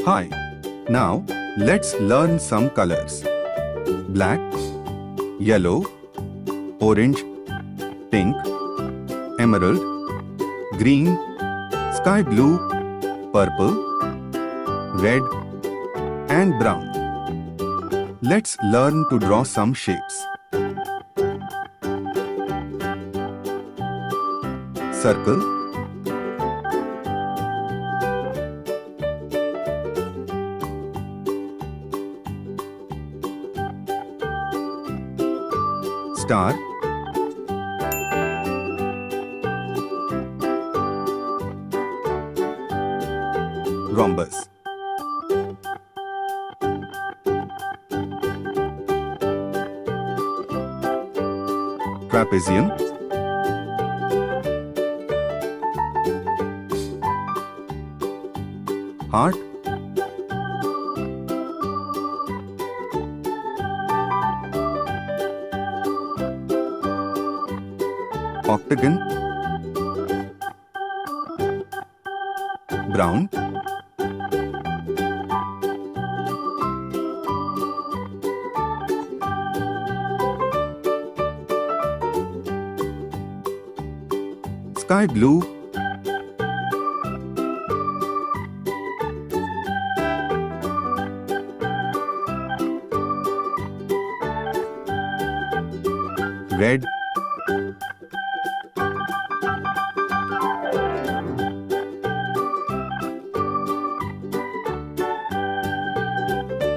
Hi. Now, let's learn some colors. Black, yellow, orange, pink, emerald, green, sky blue, purple, red, and brown. Let's learn to draw some shapes. Circle, star, rhombus, trapezium, heart, octagon, brown, sky blue, red,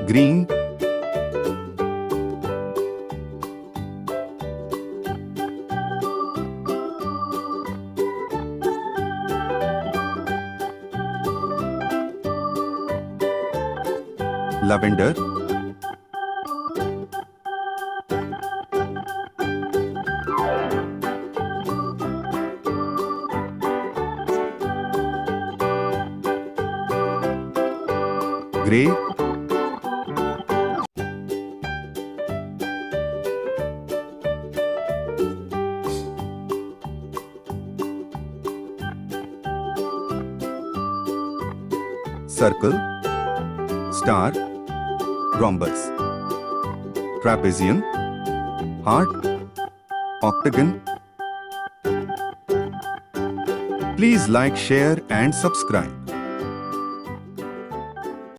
green, lavender, grey, circle, star, rhombus, trapezium, heart, octagon. Please like, share and subscribe.